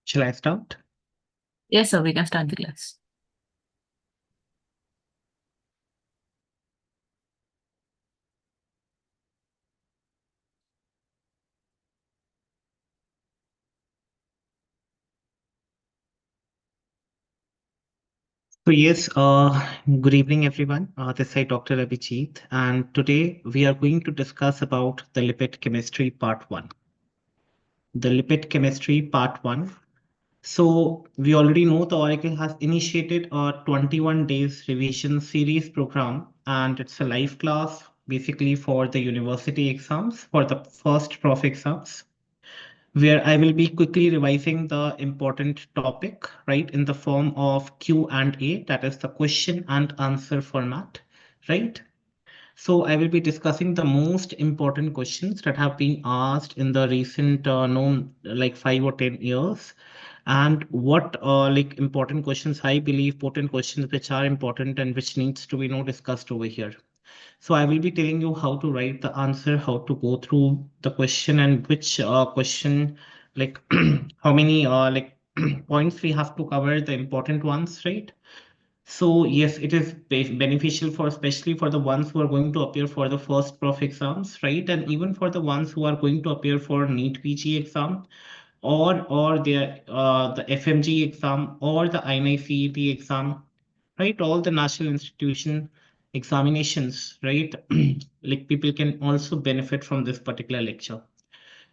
Shall I start? Yes, sir, we can start the class. So yes, good evening, everyone. This is Dr. Abhijeet, and today we are going to discuss about the lipid chemistry part one. The lipid chemistry part one. So we already know the Oracle has initiated a 21 days revision series program, and it's a live class basically for the university exams, for the first prof exams, where I will be quickly revising the important topic, right, in the form of Q&A, that is the question and answer format, right? So I will be discussing the most important questions that have been asked in the recent known like 5 or 10 years, and what like important questions I believe potent questions which are important and which needs to be discussed over here. So I will be telling you how to write the answer, how to go through the question, and which question, like how many like points we have to cover, the important ones, right? So yes, it is beneficial for especially for the ones who are going to appear for the first prof exams, right? And even for the ones who are going to appear for NEET PG exam, or the FMG exam, or the INI exam, right? All the national institution examinations, right? Like people can also benefit from this particular lecture.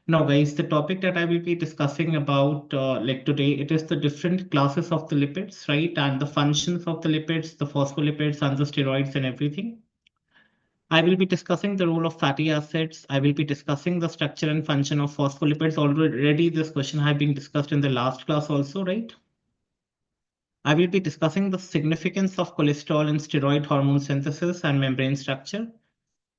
Now, guys, the topic that I will be discussing about like today, it is the different classes of the lipids, right? And the functions of the lipids, the phospholipids and the steroids and everything. I will be discussing the role of fatty acids. I will be discussing the structure and function of phospholipids. Already, this question have been discussed in the last class also, right? I will be discussing the significance of cholesterol in steroid hormone synthesis and membrane structure.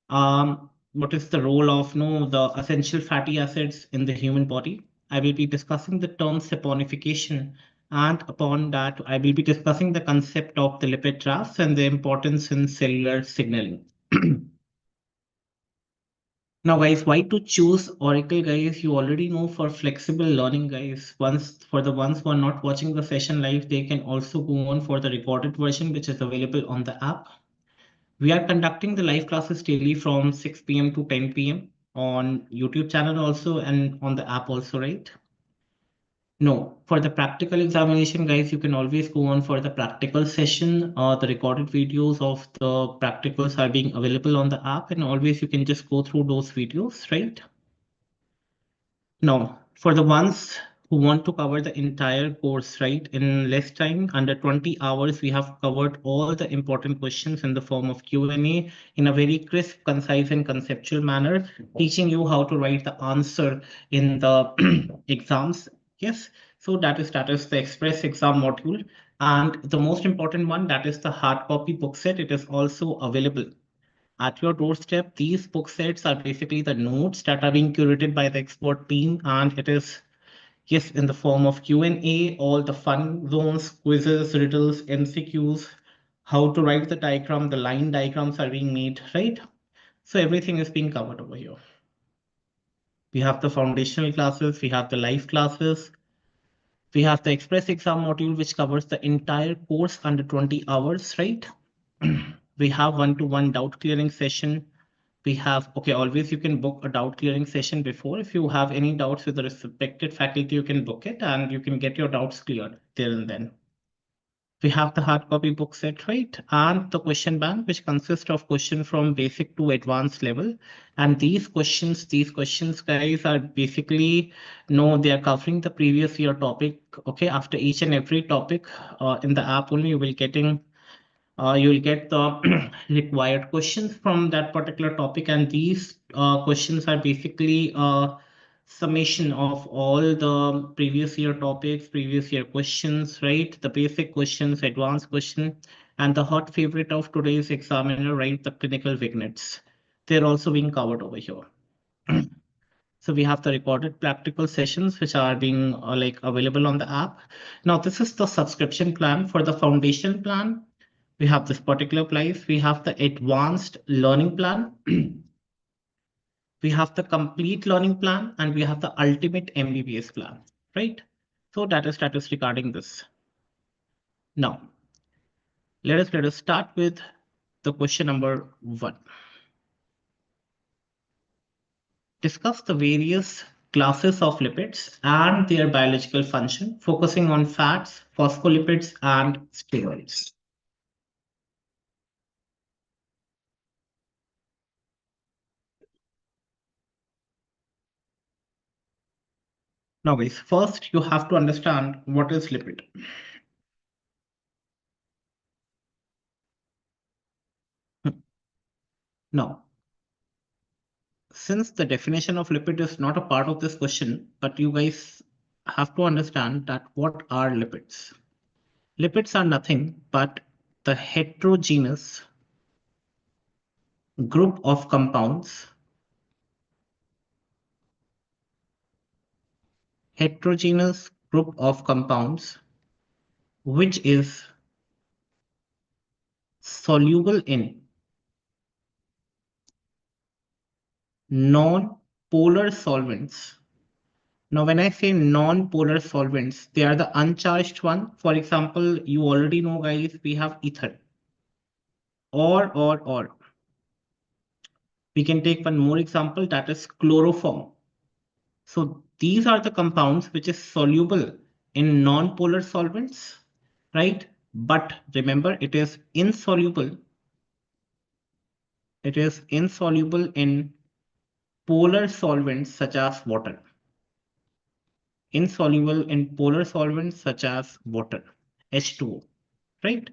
What is the role of the essential fatty acids in the human body? I will be discussing the term saponification, and upon that, I will be discussing the concept of the lipid troughs and the importance in cellular signaling. Now, guys, why to choose Oracle, guys? You already know for flexible learning, guys. Once for the ones who are not watching the session live, they can also go on for the recorded version, which is available on the app. We are conducting the live classes daily from 6 p.m. to 10 p.m. on YouTube channel also and on the app also, right? No, for the practical examination, guys, you can always go on for the practical session. The recorded videos of the practicals are being available on the app, and always you can just go through those videos, right? Now, for the ones who want to cover the entire course, right, in less time, under 20 hours, we have covered all the important questions in the form of Q&A in a very crisp, concise, and conceptual manner, teaching you how to write the answer in the exams. Yes, so that is the express exam module. And the most important one, that is the hard copy book set. It is also available at your doorstep. These book sets are basically the notes that are being curated by the expert team, and it is, yes, in the form of Q&A, all the fun zones, quizzes, riddles, MCQs, how to write the diagram, the line diagrams are being made, right? So everything is being covered over here. We have the foundational classes, we have the live classes, we have the express exam module, which covers the entire course under 20 hours, right? We have one-to-one doubt clearing session. We have, okay, always you can book a doubt clearing session before. If you have any doubts with the respected faculty, you can book it and you can get your doubts cleared there and then. We have the hard copy book set, right? And the question bank, which consists of question from basic to advanced level. And these questions, guys, are basically, no, they are covering the previous year topic. Okay, after each and every topic in the app only, you will get the required questions from that particular topic, and these questions are basically a summation of all the previous year topics, previous year questions, right? The basic questions, advanced question, and the hot favorite of today's examiner, right? The clinical vignettes. They're also being covered over here. So we have the recorded practical sessions which are being like available on the app. Now this is the subscription plan. For the foundation plan, we have this particular price. We have the advanced learning plan. We have the complete learning plan, and we have the ultimate MBBS plan, right? So that is regarding this. Now, let us start with the question number 1. Discuss the various classes of lipids and their biological function, focusing on fats, phospholipids, and steroids. Now, guys, first you have to understand what is lipid. Now, since the definition of lipid is not a part of this question, but you guys have to understand that what are lipids? Lipids are nothing but the heterogeneous group of compounds, heterogeneous group of compounds which is soluble in non-polar solvents. Now, when I say non-polar solvents, they are the uncharged one. For example, you already know, guys, we have ether. Or we can take one more example, that is chloroform. So these are the compounds which is soluble in non-polar solvents, right? But remember, it is insoluble. It is insoluble in polar solvents such as water. Insoluble in polar solvents such as water, H2O, right?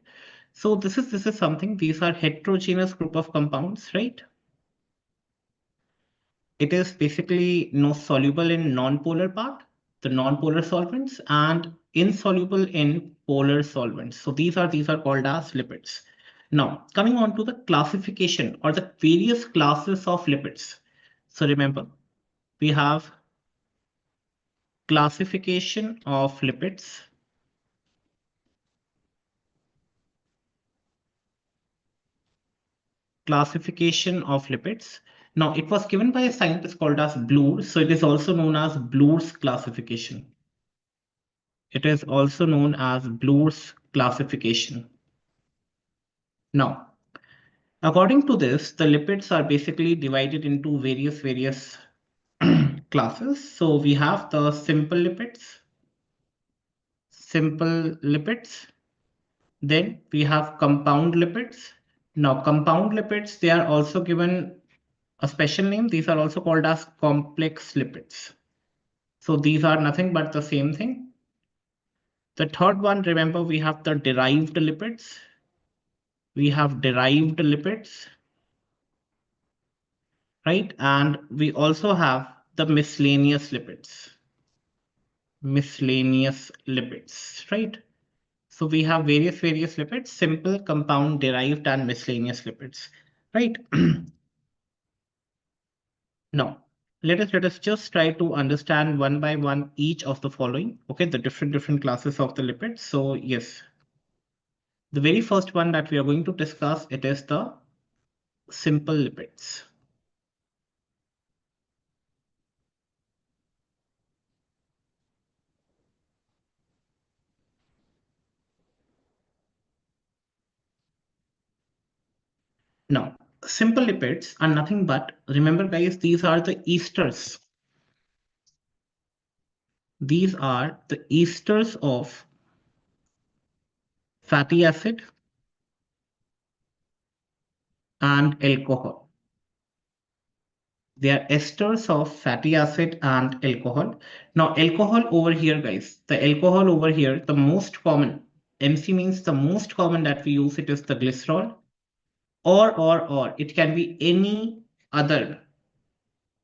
So this is something, these are heterogeneous group of compounds, right? It is basically no soluble in non-polar part, the non-polar solvents, and insoluble in polar solvents. So these are called as lipids. Now, coming on to the classification or the various classes of lipids. So remember, we have classification of lipids. Classification of lipids. Now, it was given by a scientist called as Bloor, so it is also known as Bloor's classification. It is also known as Bloor's classification. Now, according to this, the lipids are basically divided into various classes. So we have the simple lipids, then we have compound lipids. Now, compound lipids, they are also given a special name. These are also called as complex lipids. So these are nothing but the same thing. The third one, remember, we have the derived lipids. We have derived lipids, right? And we also have the miscellaneous lipids. Miscellaneous lipids, right? So we have various lipids, simple, compound, derived, and miscellaneous lipids, right? Now, let us just try to understand one by one each of the following. Okay, the different classes of the lipids. So yes, the very first one that we are going to discuss, it is the simple lipids. Now, simple lipids are nothing but, remember guys, these are the esters. These are the esters of fatty acid and alcohol. They are esters of fatty acid and alcohol. Now, alcohol over here, guys, the alcohol over here, the most common, MC means the most common that we use, it is the glycerol, or it can be any other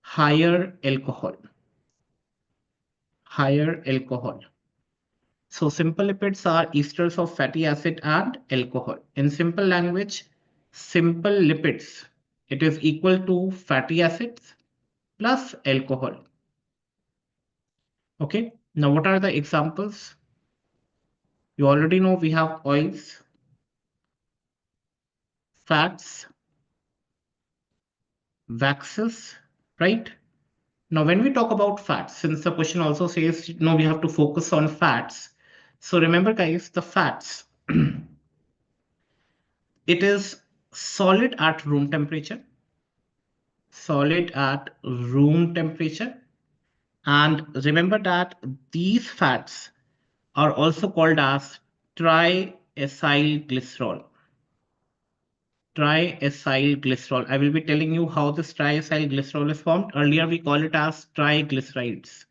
higher alcohol. Higher alcohol. So simple lipids are esters of fatty acid and alcohol. In simple language, simple lipids, it is equal to fatty acids plus alcohol. Okay, now what are the examples? You already know we have oils, fats, waxes, right? Now, when we talk about fats, since the question also says, no, we have to focus on fats. So remember, guys, the fats, it is solid at room temperature, solid at room temperature. And remember that these fats are also called as triacylglycerol. Triacylglycerol. I will be telling you how this triacylglycerol is formed. Earlier, we call it as triglycerides,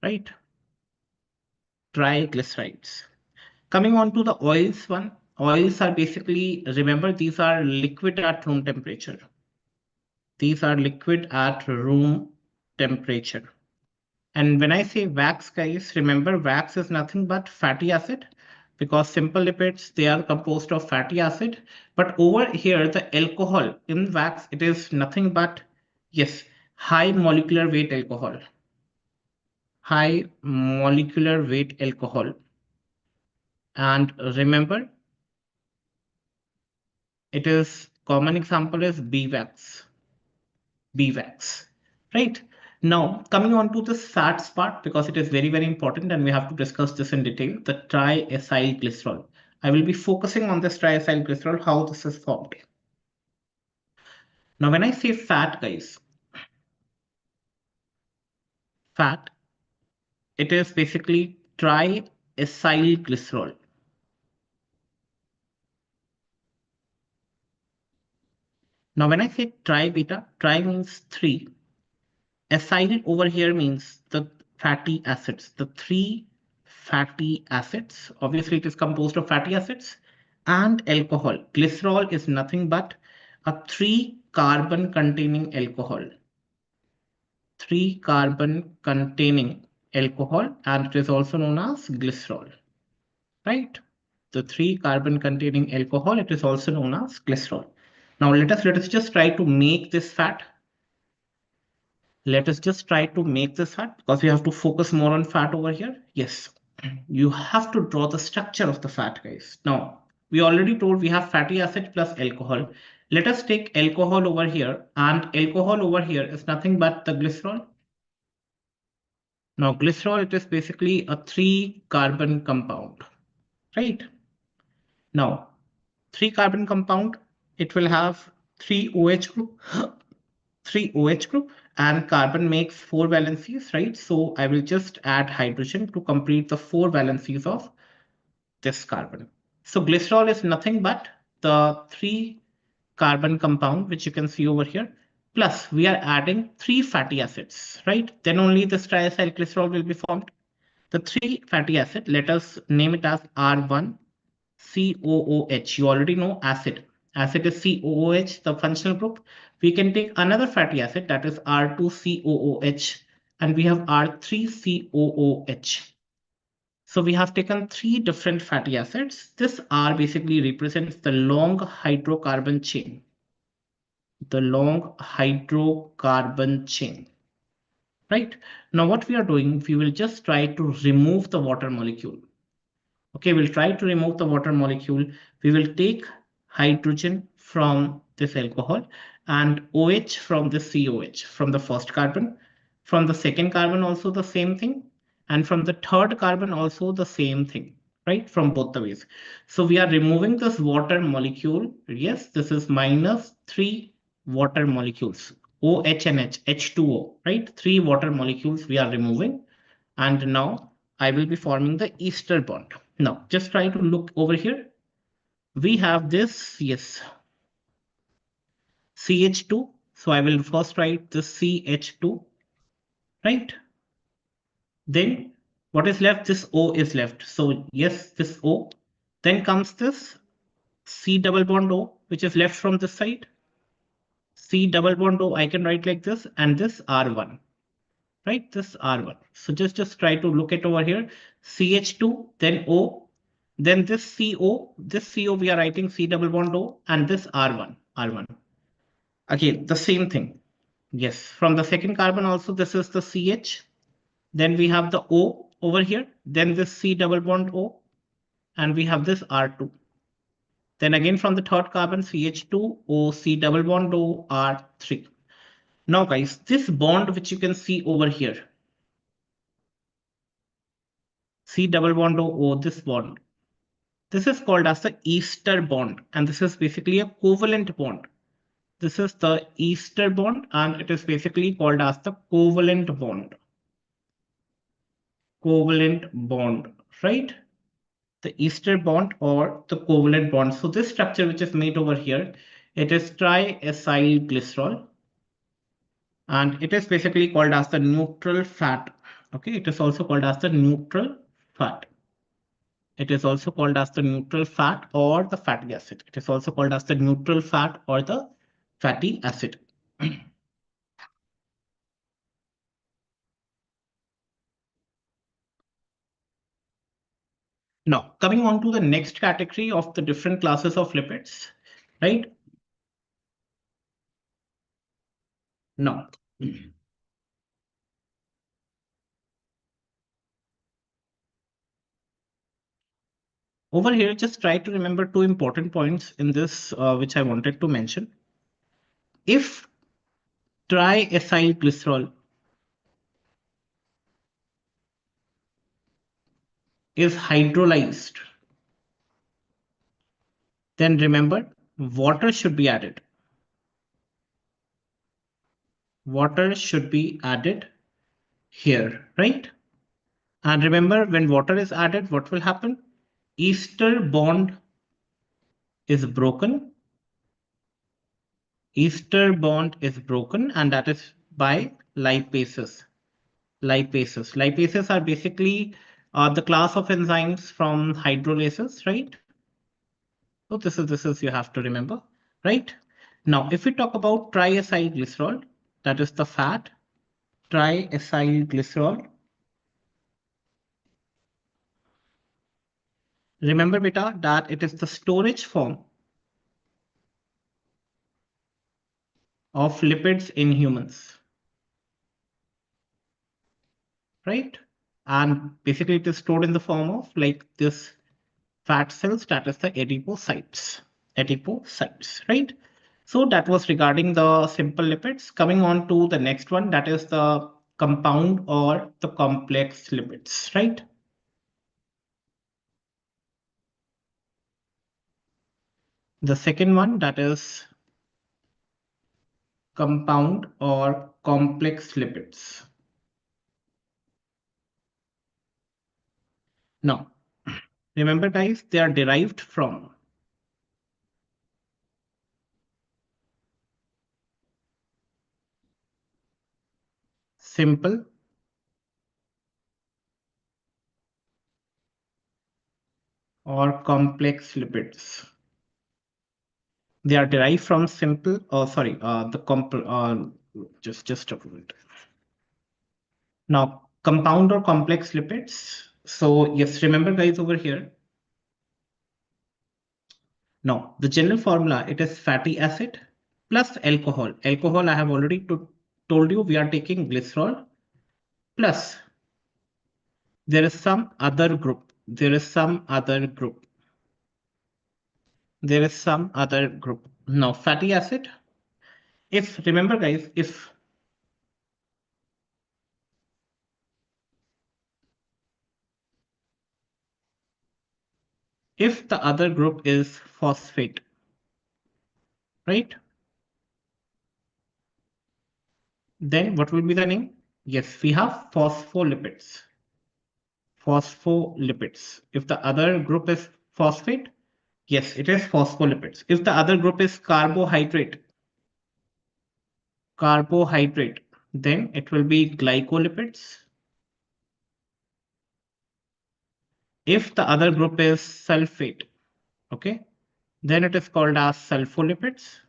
right? Triglycerides. Coming on to the oils one. Oils are basically, remember, these are liquid at room temperature. These are liquid at room temperature. And when I say wax, guys, remember wax is nothing but fatty acid because simple lipids, they are composed of fatty acid. But over here, the alcohol in wax, it is nothing but, yes, high molecular weight alcohol. High molecular weight alcohol. And remember, it is common example is beeswax. Beeswax, right? Now, coming on to the fats part, because it is very, very important and we have to discuss this in detail, the triacylglycerol. I will be focusing on this triacylglycerol, how this is formed. Now, when I say fat, guys, fat, it is basically triacylglycerol. Now, when I say tri beta, tri means 3. Acyl over here means the fatty acids, the 3 fatty acids. Obviously, it is composed of fatty acids and alcohol. Glycerol is nothing but a 3 carbon containing alcohol. 3 carbon containing alcohol, and it is also known as glycerol, right? The 3 carbon containing alcohol, it is also known as glycerol. Now let us just try to make this fat. Let us just try to make this fat because we have to focus more on fat over here. Yes, you have to draw the structure of the fat, guys. Now, we already told we have fatty acid plus alcohol. Let us take alcohol over here, and alcohol over here is nothing but the glycerol. Now, glycerol, it is basically a 3 carbon compound, right? Now, 3 carbon compound, it will have 3 OH group, 3 OH group, and carbon makes 4 valencies, right? So I will just add hydrogen to complete the 4 valencies of this carbon. So glycerol is nothing but the 3 carbon compound, which you can see over here. Plus we are adding 3 fatty acids, right? Then only this triacylglycerol will be formed. The 3 fatty acid, let us name it as R1 COOH. You already know acid. Acid is COOH, the functional group. We can take another fatty acid, that is R2COOH, and we have R3COOH. So we have taken 3 different fatty acids. This R basically represents the long hydrocarbon chain. The long hydrocarbon chain. Right? Now what we are doing, we will just try to remove the water molecule. Okay, we'll try to remove the water molecule. We will take hydrogen from this alcohol and OH from this COH from the first carbon. From the second carbon also the same thing. And from the third carbon also the same thing, right? From both the ways. So we are removing this water molecule. Yes, this is minus 3 water molecules. OH and H2O, right? 3 water molecules we are removing. And now I will be forming the ester bond. Now, just try to look over here. We have this, yes, CH2. So I will first write the CH2, right? Then what is left? This O is left. So yes, this O. Then comes this C double bond O, which is left from this side. C double bond O, I can write like this, and this R1, right? This R1. So just try to look at over here. CH2, then O, then this CO we are writing C double bond O, and this R1. Again, the same thing. Yes, from the second carbon also, this is the CH. Then we have the O over here, then this C double bond O, and we have this R2. Then again from the third carbon, CH2, O, C double bond O, R3. Now guys, this bond which you can see over here, C double bond O, this bond, this is called as the ester bond, and this is basically a covalent bond. This is the ester bond, and it is basically called as the covalent bond. Covalent bond, right? The ester bond or the covalent bond. So this structure which is made over here, it is triacyl glycerol, and it is basically called as the neutral fat. Okay, it is also called as the neutral fat. It is also called as the neutral fat or the fatty acid. It is also called as the neutral fat or the fatty acid. Now, coming on to the next category of the different classes of lipids, right? Now, over here, just try to remember two important points in this, which I wanted to mention. If triacylglycerol is hydrolyzed, then remember water should be added. Water should be added here, right? And remember, when water is added, what will happen? Ester bond is broken. Ester bond is broken, and that is by lipases. Lipases are basically the class of enzymes from hydrolases, right? So this is you have to remember, right? Now, if we talk about triacylglycerol, that is the fat, triacylglycerol. Remember, beta, that it is the storage form of lipids in humans, right? And basically it is stored in the form of like this fat cells, that is the adipocytes, right? So that was regarding the simple lipids. Coming on to the next one, that is the compound or the complex lipids, right? The second one, that is compound or complex lipids. Now, remember guys, they are derived from simple or complex lipids. They are derived from simple, sorry, the just a moment. Now, compound or complex lipids. So yes, remember guys over here. Now, the general formula, it is fatty acid plus alcohol. Alcohol, I have already told you we are taking glycerol plus there is some other group. There is some other group. There is some other group. Now, fatty acid. If remember guys, if the other group is phosphate, right? Then what will be the name? Yes, we have phospholipids. Phospholipids. If the other group is phosphate, yes, it is phospholipids. If the other group is carbohydrate, then it will be glycolipids. If the other group is sulfate, okay, then it is called as sulfolipids.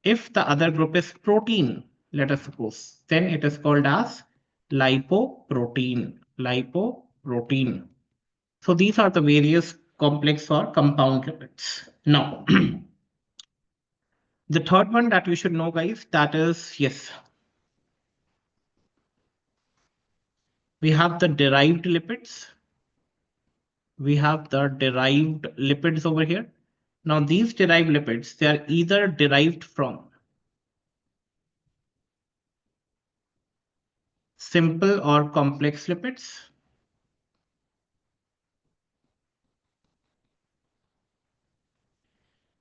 If the other group is protein, let us suppose, then it is called as lipoprotein. Lipoprotein. So these are the various complex or compound lipids. Now, the third one that we should know, guys, that is, yes, we have the derived lipids. We have the derived lipids over here. Now, these derived lipids, they are either derived from simple or complex lipids?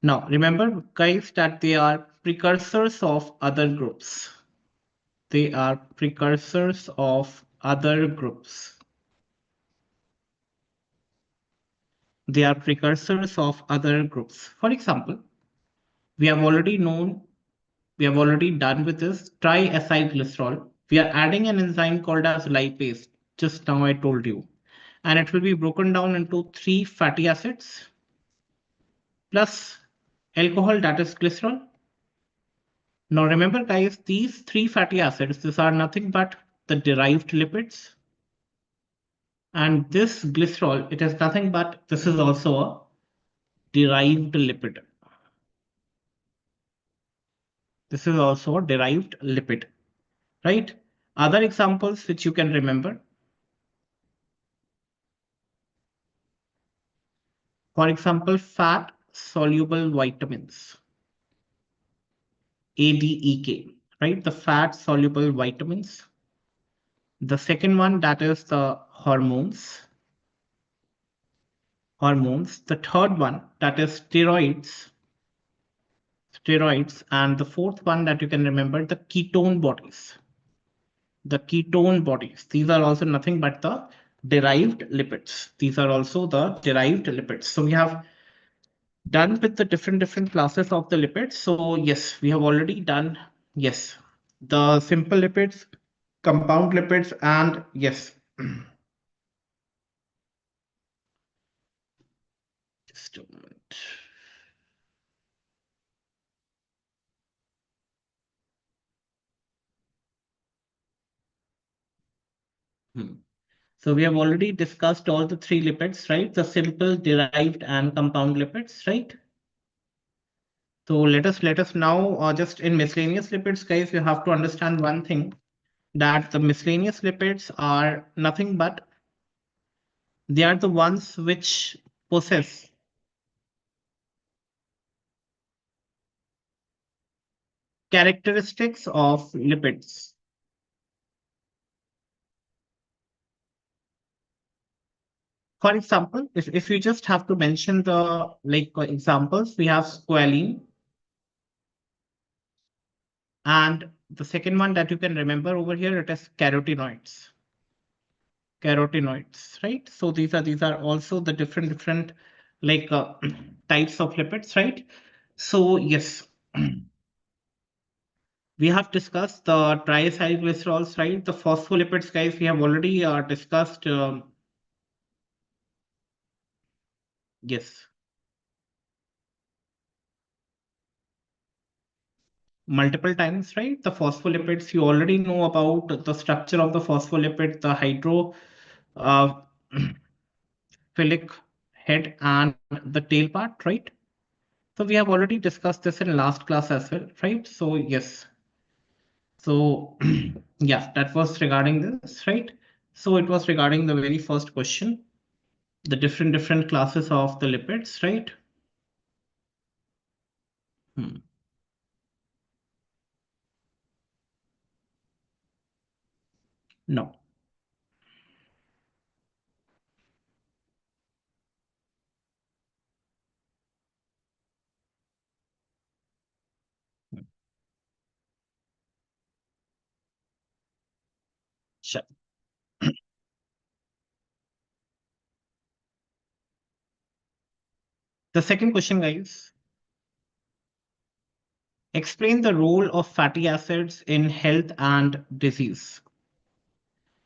Now, remember, guys, that they are precursors of other groups. They are precursors of other groups. They are precursors of other groups. For example, we have already done with this triacylglycerol. We are adding an enzyme called as lipase. Just now I told you. And it will be broken down into 3 fatty acids plus alcohol, that is glycerol. Now remember guys, these 3 fatty acids, these are nothing but the derived lipids. And this glycerol, it is nothing but, this is also a derived lipid. This is also a derived lipid, right? Other examples which you can remember. For example, fat soluble vitamins, ADEK, right? The fat soluble vitamins. The second one, that is the hormones. The third one, that is steroids. And the fourth one that you can remember, the ketone bodies. These are also nothing but the derived lipids. So we have done with the different classes of the lipids. So yes, we have already done, yes, the simple lipids, compound lipids, and yes. Just a moment. So we have already discussed all the 3 lipids, right? The simple, derived, and compound lipids, right? So let us now just in miscellaneous lipids, guys, you have to understand one thing, that the miscellaneous lipids are nothing but they are the ones which possess characteristics of lipids. For example, if you just have to mention the examples, we have squalene, and the second one that you can remember over here, it is carotenoids. Right? So these are also the different like types of lipids, right? So yes, we have discussed the triacylglycerols, right? The phospholipids, guys, we have already discussed. Yes, multiple times, right? The phospholipids, you already know about the structure of the phospholipid, the hydrophilic head and the tail part, right? So we have already discussed this in last class as well, right? So yes. So yeah, that was regarding this, right? So it was regarding the very first question, the different classes of the lipids, right? Hmm. No. Sure. The second question, guys, explain the role of fatty acids in health and disease.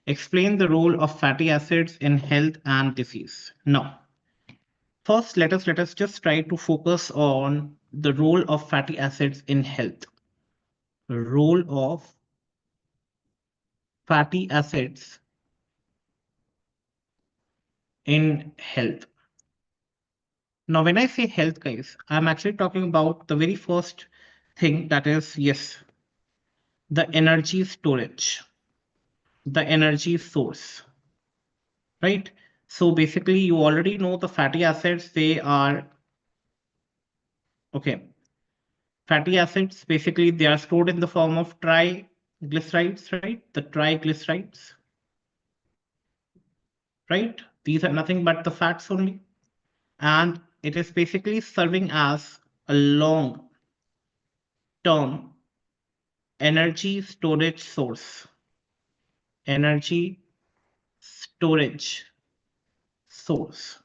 Explain the role of fatty acids in health and disease. Now, first, let us just try to focus on the role of fatty acids in health. Role of fatty acids in health. Now, when I say health, guys, I'm actually talking about the very first thing, that is, yes, the energy storage, the energy source, right? So basically, you already know the fatty acids, they are, okay, fatty acids, basically, they are stored in the form of triglycerides. glycerides, right? The triglycerides, right? These are nothing but the fats only. And it is basically serving as a long term energy storage source. Energy storage source.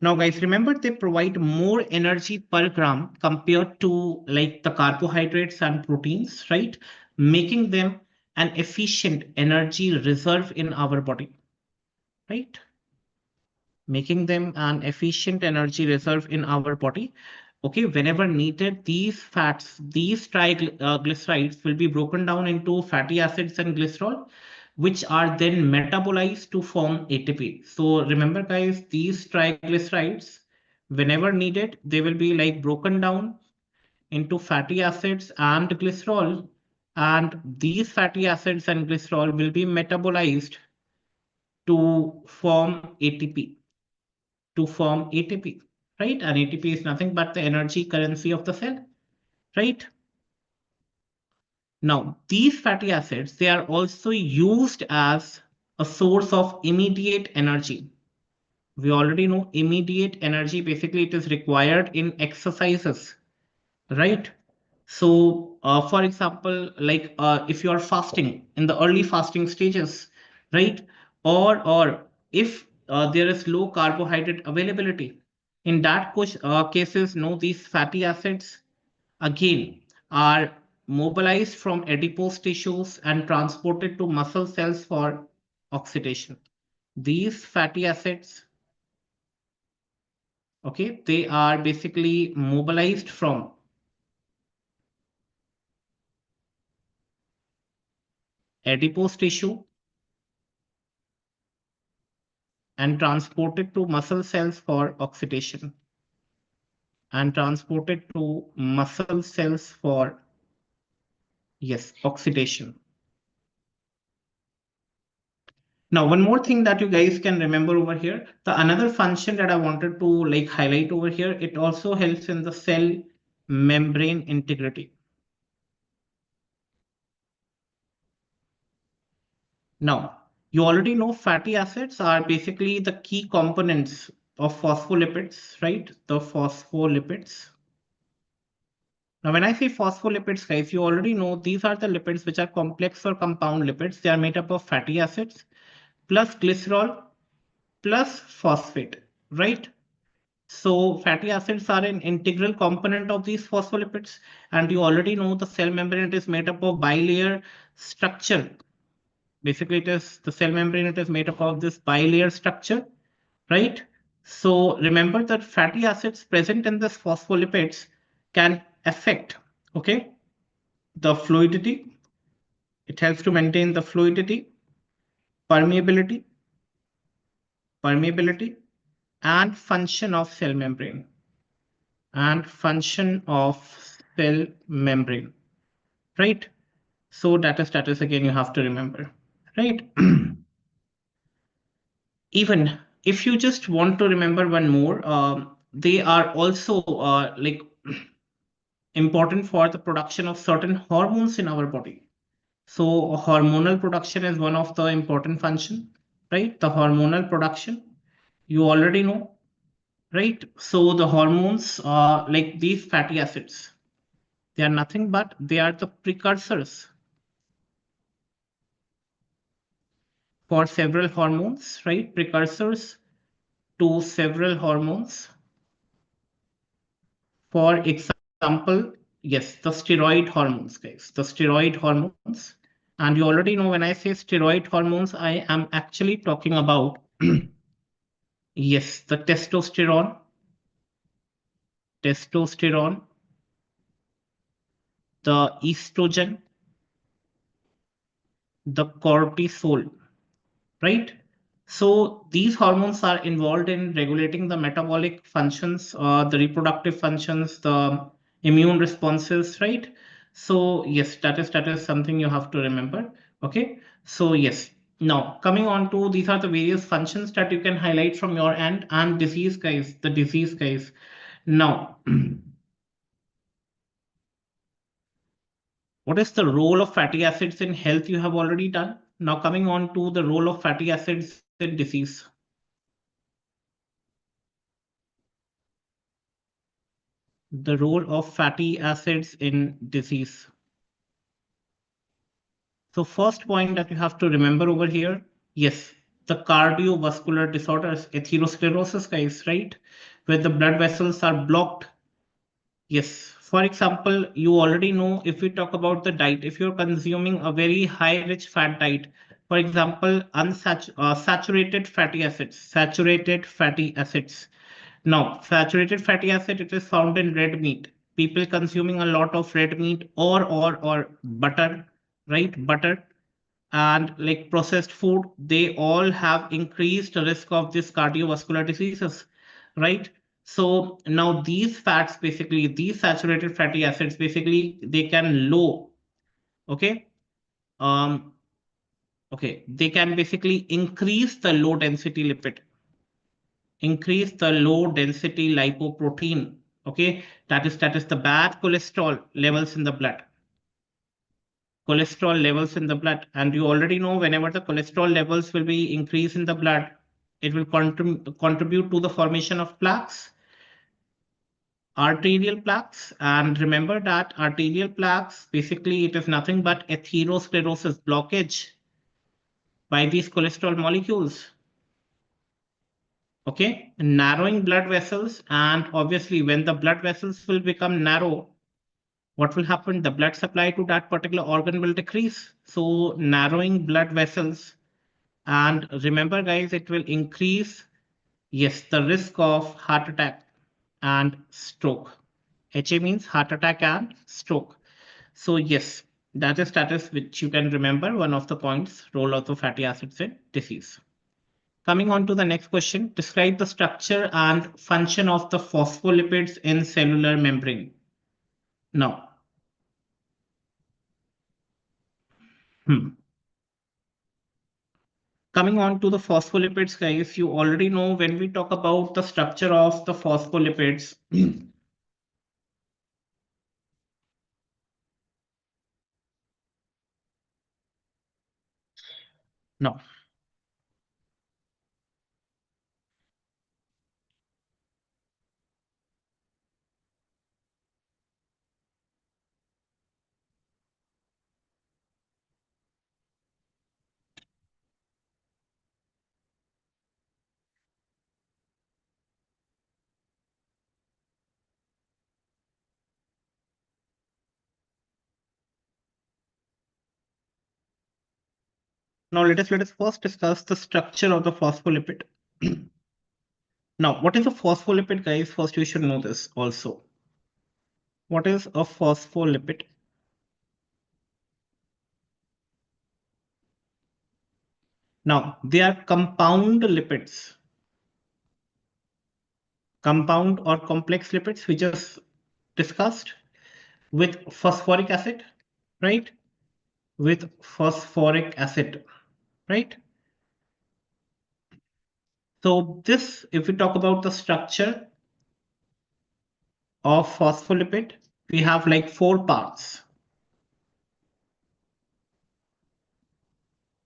Now, guys, remember they provide more energy per gram compared to like the carbohydrates and proteins, right? Making them an efficient energy reserve in our body, right? Making them an efficient energy reserve in our body. Okay, whenever needed, these fats, these triglycerides will be broken down into fatty acids and glycerol, which are then metabolized to form ATP. So remember, guys, these triglycerides, whenever needed, they will be like broken down into fatty acids and glycerol, and these fatty acids and glycerol will be metabolized to form ATP to form ATP, right? And ATP is nothing but the energy currency of the cell, right? Now, these fatty acids, they are also used as a source of immediate energy. We already know immediate energy, basically it is required in exercises, right? So, for example, like if you are fasting in the early fasting stages, right? Or if there is low carbohydrate availability, in that cases, no, these fatty acids again are mobilized from adipose tissues and transported to muscle cells for oxidation. These fatty acids, okay, they are basically mobilized from adipose tissue and transported to muscle cells for oxidation and transported to muscle cells for, yes, oxidation. Now, one more thing that you guys can remember over here, the another function that I wanted to like highlight over here, it also helps in the cell membrane integrity. Now, you already know fatty acids are basically the key components of phospholipids, right? The phospholipids. Now, when I say phospholipids, guys, you already know these are the lipids which are complex or compound lipids. They are made up of fatty acids plus glycerol plus phosphate, right? So fatty acids are an integral component of these phospholipids. And you already know the cell membrane is made up of bilayer structure. Basically, it is the cell membrane, it is made up of this bilayer structure, right? So remember that fatty acids present in this phospholipids can affect, okay, the fluidity. It helps to maintain the fluidity, permeability, permeability, and function of cell membrane. And function of cell membrane, right? So that is again you have to remember, right? Even if you just want to remember one more, they are also like important for the production of certain hormones in our body. So hormonal production is one of the important function, right? The hormonal production, you already know, right? So the hormones, like these fatty acids, they are nothing but they are the precursors for several hormones, right? Precursors to several hormones. For example, yes, the steroid hormones, guys, the steroid hormones. And you already know when I say steroid hormones, I am actually talking about, yes, the testosterone, the estrogen, the cortisol, right? So these hormones are involved in regulating the metabolic functions, the reproductive functions, the immune responses, right? So yes, that is something you have to remember. Okay. So yes. Now coming on to these are the various functions that you can highlight from your end and disease guys, the disease guys. Now, What is the role of fatty acids in health? You have already done. Now coming on to the role of fatty acids in disease. The role of fatty acids in disease. So first point that you have to remember over here, yes, the cardiovascular disorders, atherosclerosis guys, right? Where the blood vessels are blocked. Yes, for example, you already know if we talk about the diet, if you're consuming a very high rich fat diet, for example, saturated fatty acids, saturated fatty acids. Now, saturated fatty acid, it is found in red meat. People consuming a lot of red meat or butter, right? Butter and like processed food, they all have increased risk of this cardiovascular diseases, right? So now these fats, basically these saturated fatty acids, basically they can low, okay, um, okay, they can basically increase the low density lipid, increase the low density lipoprotein, okay, that is the bad cholesterol levels in the blood, cholesterol levels in the blood. And you already know whenever the cholesterol levels will be increased in the blood, it will contribute to the formation of plaques, arterial plaques. And remember that arterial plaques, basically it is nothing but atherosclerosis blockage by these cholesterol molecules. Okay, narrowing blood vessels, and obviously when the blood vessels will become narrow, what will happen? The blood supply to that particular organ will decrease. So narrowing blood vessels. And remember, guys, it will increase, yes, the risk of heart attack and stroke. HA means heart attack and stroke. So, yes, that is which you can remember one of the points, role of the fatty acids in disease. Coming on to the next question, describe the structure and function of the phospholipids in cellular membrane. Now, hmm. Coming on to the phospholipids, guys, you already know when we talk about the structure of the phospholipids. No. Now let us first discuss the structure of the phospholipid. Now, what is a phospholipid, guys? First, you should know this also. What is a phospholipid? Now, they are compound lipids, compound or complex lipids we just discussed with phosphoric acid, right? With phosphoric acid, right? So this, if we talk about the structure of phospholipid, we have like four parts.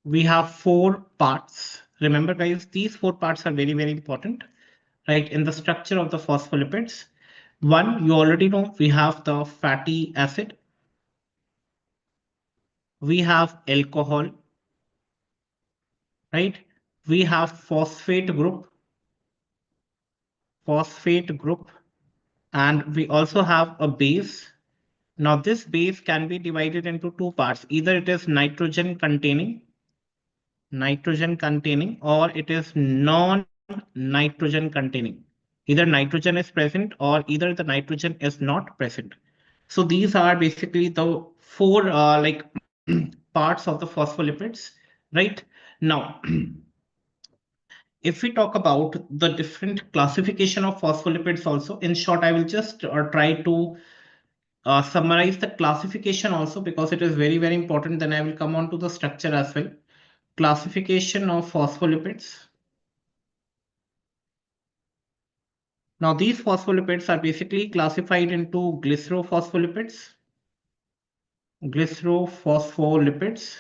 We have four parts. Remember, guys, these four parts are very, very important, right? In the structure of the phospholipids. One, you already know, we have the fatty acid. We have alcohol, right? We have phosphate group, and we also have a base. Now, this base can be divided into two parts. Either it is nitrogen containing, or it is non-nitrogen containing. Either nitrogen is present or either the nitrogen is not present. So these are basically the four like parts of the phospholipids, right? Now, if we talk about the different classification of phospholipids also, in short, I will just try to summarize the classification also because it is very, very important. Then I will come on to the structure as well. Classification of phospholipids. Now, these phospholipids are basically classified into glycerophospholipids, glycerophospholipids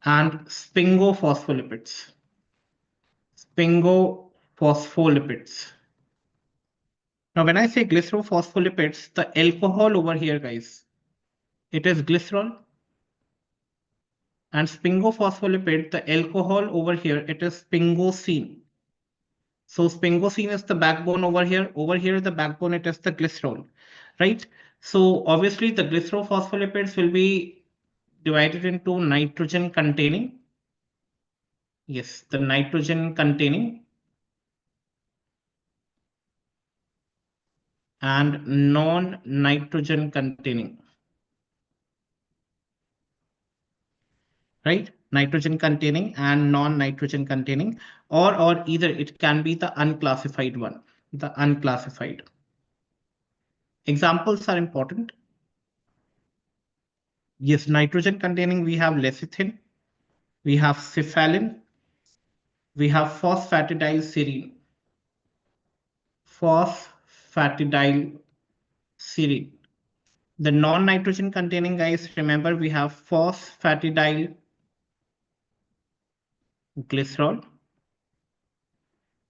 and sphingospholipids. Sphingospholipids. Now, when I say glycerophospholipids, the alcohol over here, guys, it is glycerol, and sphingophospholipid, the alcohol over here, it is sphingosine. So sphingosine is the backbone over here. Over here, the backbone, it is the glycerol, right? So obviously, the glycerophospholipids will be divided into nitrogen containing. Yes, the nitrogen containing and non-nitrogen containing. Right? Nitrogen containing and non-nitrogen containing, or either it can be the unclassified one, the unclassified. Examples are important. Yes, nitrogen containing, we have lecithin, we have cephalin, we have phosphatidylserine, phosphatidylserine. The non-nitrogen containing, guys, remember we have phosphatidylglycerol,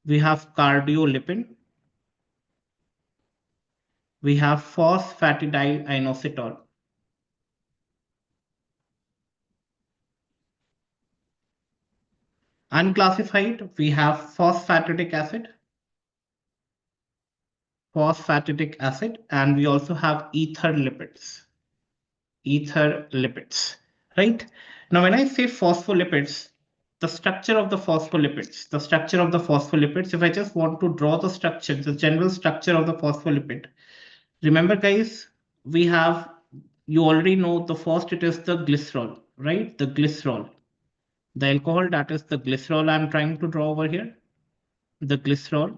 we have cardiolipin, we have phosphatidylinositol. Unclassified, we have phosphatidic acid, and we also have ether lipids, right? Now, when I say phospholipids, the structure of the phospholipids, if I just want to draw the structure, the general structure of the phospholipid, remember, guys, we have, you already know the first, it is the glycerol, right? The glycerol, the alcohol, that is the glycerol I'm trying to draw over here, the glycerol.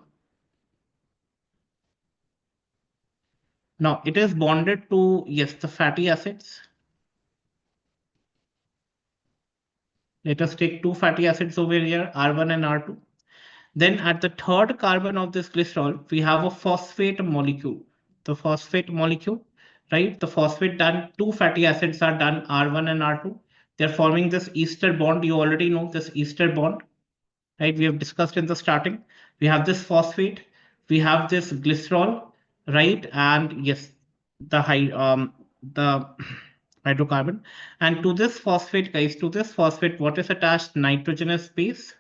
Now it is bonded to, yes, the fatty acids. Let us take two fatty acids over here, R1 and R2. Then at the third carbon of this glycerol, we have a phosphate molecule. The phosphate molecule, right? The phosphate done, two fatty acids are done, R1 and R2. They're forming this ester bond. You already know this ester bond, right? We have discussed in the starting. We have this phosphate, we have this glycerol, right? And yes, the hydrocarbon. And to this phosphate, guys, to this phosphate, what is attached? Nitrogenous base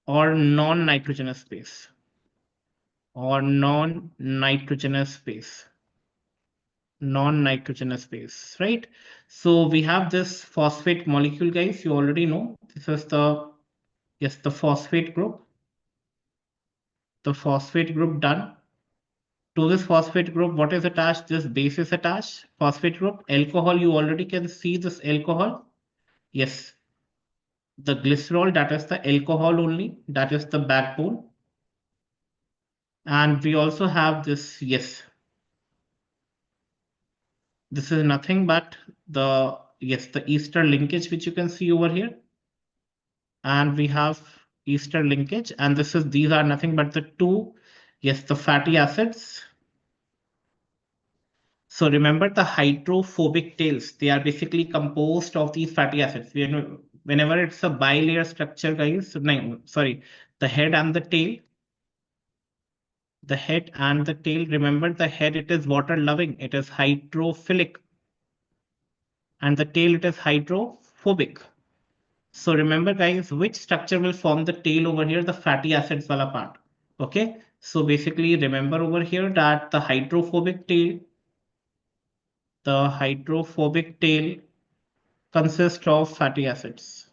or non-nitrogenous base or non-nitrogenous base, non-nitrogenous base, right? So we have this phosphate molecule, guys. You already know this is the, yes, the phosphate group. The phosphate group done. To this phosphate group, what is attached? This base is attached. Phosphate group, alcohol, you already can see this alcohol. Yes, the glycerol, that is the alcohol only, that is the backbone. And we also have this, yes, this is nothing but the, yes, the ester linkage, which you can see over here. And we have ester linkage, and this is, these are nothing but the two, yes, the fatty acids. So remember the hydrophobic tails, they are basically composed of these fatty acids. Whenever it's a bilayer structure, guys, no, sorry, the head and the tail, the head and the tail, remember the head, it is water loving, it is hydrophilic, and the tail, it is hydrophobic. So remember, guys, which structure will form the tail over here? The fatty acids wala part. Okay. So basically remember over here that the hydrophobic tail consists of fatty acids.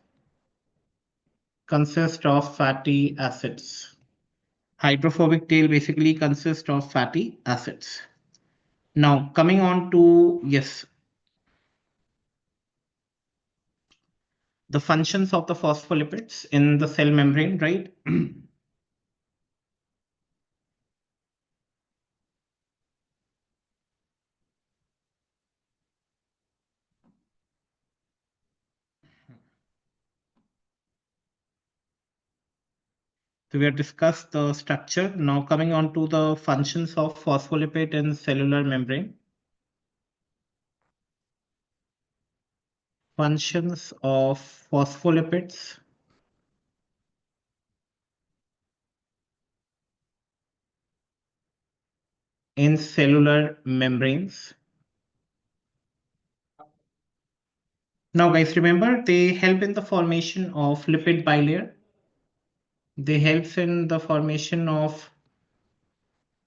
Hydrophobic tail basically consists of fatty acids. Now coming on to, yes, the functions of the phospholipids in the cell membrane, right? So we have discussed the structure. Now coming on to the functions of phospholipid in cellular membrane. Functions of phospholipids in cellular membranes. Now, guys, remember they help in the formation of lipid bilayer. They help in the formation of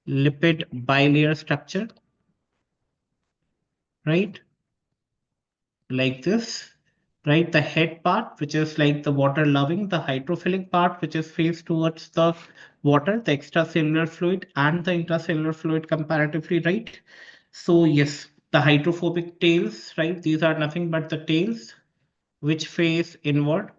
lipid bilayer structure, right? Like this, right? The head part, which is like the water loving, the hydrophilic part, which is faced towards the water, the extracellular fluid and the intracellular fluid comparatively, right? So yes, the hydrophobic tails, right? These are nothing but the tails which face inward,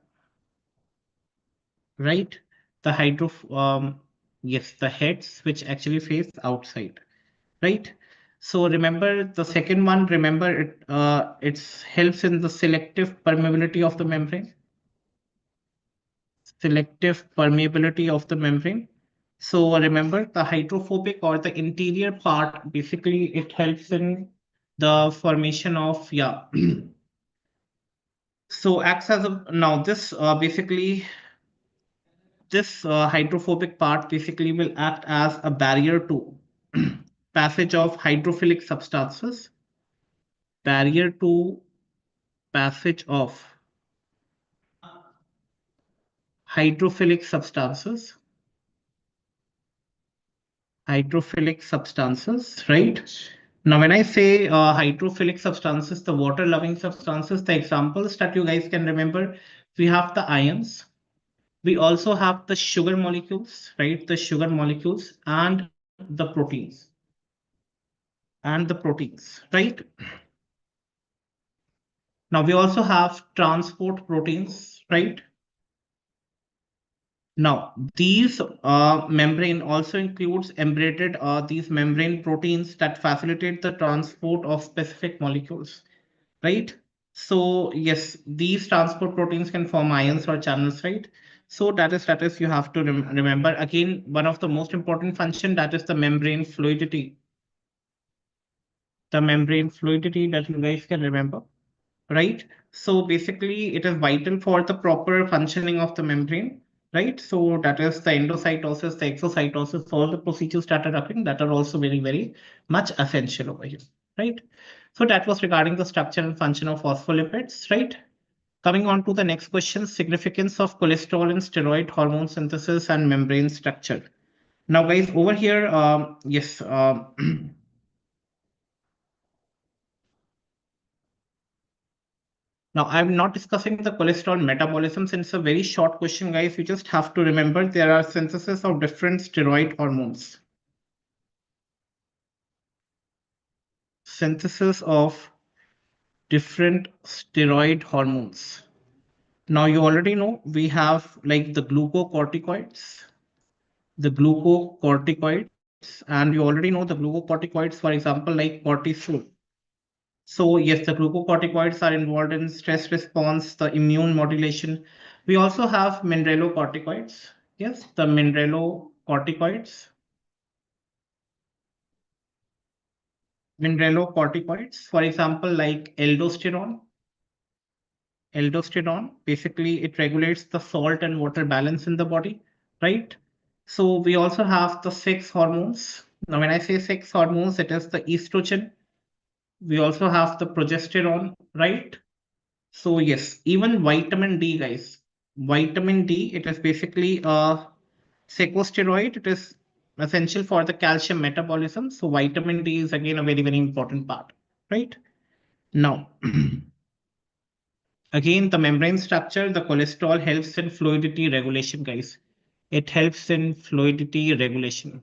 right? The yes, the heads which actually face outside, right? So remember the second one, remember it helps in the selective permeability of the membrane. Selective permeability of the membrane. So remember the hydrophobic or the interior part, basically it helps in the formation of, yeah. So acts as a, now this basically, this hydrophobic part basically will act as a barrier to passage of hydrophilic substances, barrier to passage of hydrophilic substances, right? Now, when I say hydrophilic substances, the water loving substances, the examples that you guys can remember, we have the ions. We also have the sugar molecules, right? The sugar molecules and the proteins, right? Now, we also have transport proteins, right? Now, these membrane also includes embedded these membrane proteins that facilitate the transport of specific molecules, right? So yes, these transport proteins can form ions or channels, right? So that is you have to remember again one of the most important function, that is the membrane fluidity. The membrane fluidity that you guys can remember, right? So basically, it is vital for the proper functioning of the membrane, right? So that is the endocytosis, the exocytosis, all the procedures that are occurring that are also very, very much essential over here, right? So that was regarding the structure and function of phospholipids, right? Coming on to the next question, significance of cholesterol in steroid hormone synthesis and membrane structure. Now, guys, over here, yes, now, I'm not discussing the cholesterol metabolism since it's a very short question, guys. You just have to remember there are synthesis of different steroid hormones. Synthesis of different steroid hormones. Now, you already know we have like the glucocorticoids, and you already know the glucocorticoids, for example, like cortisol. So yes, the glucocorticoids are involved in stress response, the immune modulation. We also have mineralocorticoids. Yes, the mineralocorticoids. Mineralocorticoids, for example, like aldosterone. Aldosterone, basically, it regulates the salt and water balance in the body, right? So we also have the sex hormones. Now, when I say sex hormones, it is the estrogen. We also have the progesterone, right? So yes, even vitamin D, guys. Vitamin D, it is basically a secosteroid. It is essential for the calcium metabolism. So vitamin D is again a very, very important part, right? Now, again, the membrane structure, the cholesterol helps in fluidity regulation, guys. It helps in fluidity regulation.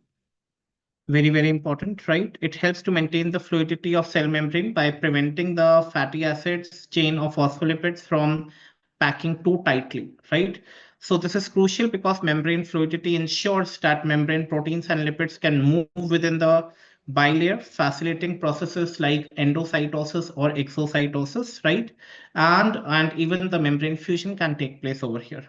Very, very important, right? It helps to maintain the fluidity of cell membrane by preventing the fatty acids chain of phospholipids from packing too tightly, right? So this is crucial because membrane fluidity ensures that membrane proteins and lipids can move within the bilayer, facilitating processes like endocytosis or exocytosis, right? And even the membrane fusion can take place over here.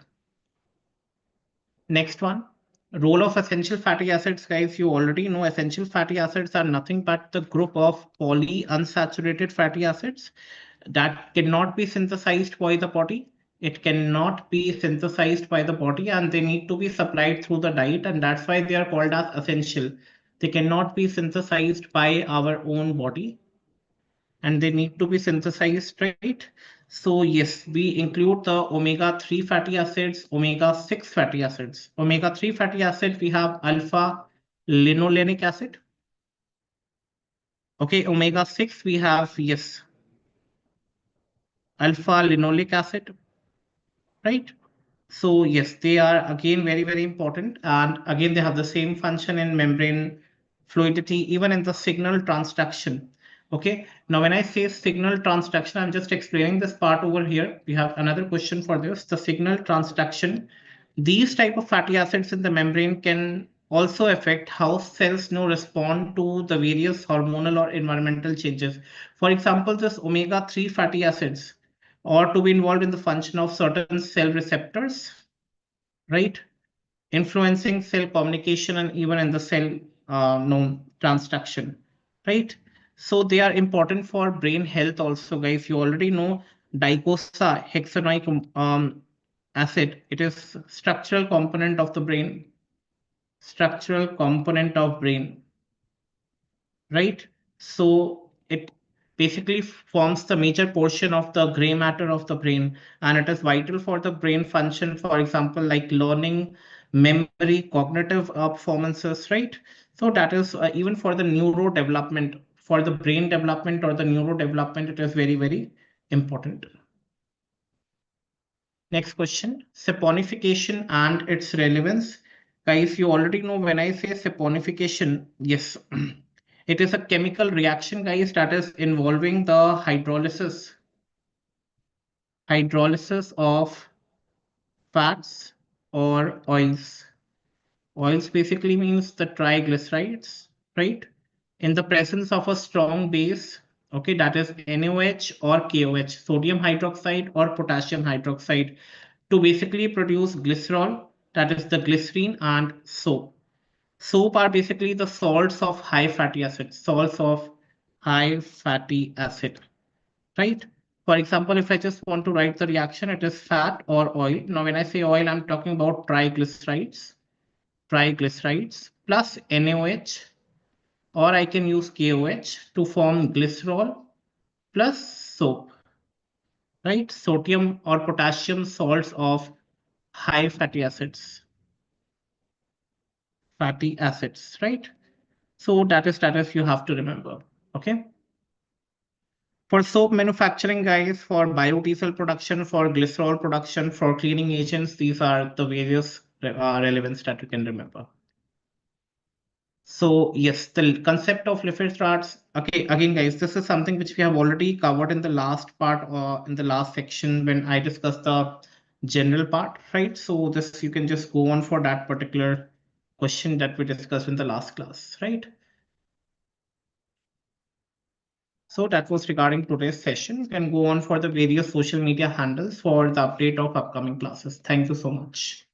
Next one, role of essential fatty acids, guys. You already know essential fatty acids are nothing but the group of polyunsaturated fatty acids. that cannot be synthesized by the body. It cannot be synthesized by the body, and they need to be supplied through the diet, and that's why they are called as essential. They cannot be synthesized by our own body, and they need to be synthesized, right? So yes, we include the omega-3 fatty acids, omega-6 fatty acids. Omega-3 fatty acid, we have alpha linolenic acid. Okay, omega-6, we have, yes, alpha linoleic acid, right? So yes, they are again very, very important. And again, they have the same function in membrane fluidity, even in the signal transduction. Okay, now when I say signal transduction, I'm just explaining this part over here. We have another question for this, the signal transduction. These type of fatty acids in the membrane can also affect how cells now respond to the various hormonal or environmental changes. For example, this omega-3 fatty acids or to be involved in the function of certain cell receptors, right? Influencing cell communication and even in the cell transduction, right? So they are important for brain health also, guys. You already know dicosahexaenoic acid. It is structural component of the brain, structural component of brain, right? So it basically forms the major portion of the gray matter of the brain, and it is vital for the brain function, for example, like learning, memory, cognitive performances, right? So that is even for the neurodevelopment, for the brain development or the neurodevelopment, it is very, very important. Next question, saponification and its relevance. Guys, you already know when I say saponification, yes, it is a chemical reaction, guys, that is involving the hydrolysis of fats or oils. Oils basically means the triglycerides, right? In the presence of a strong base, okay, that is NaOH or KOH, sodium hydroxide or potassium hydroxide, to basically produce glycerol, that is the glycerine and soap. Soap are basically the salts of high fatty acid, salts of high fatty acid, right? For example, if I just want to write the reaction, it is fat or oil. Now, when I say oil, I'm talking about triglycerides plus NaOH, or I can use KOH to form glycerol plus soap, right? Sodium or potassium salts of high fatty acids, right? So that is you have to remember, okay? For soap manufacturing, guys, for biodiesel production, for glycerol production, for cleaning agents, these are the various relevance that you can remember. So yes, the concept of Lipid charts. Okay, again, guys, this is something which we have already covered in the last part, in the last section when I discussed the general part, right? So this you can just go on for that particular question that we discussed in the last class, right? So that was regarding today's session. You can go on for the various social media handles for the update of upcoming classes. Thank you so much.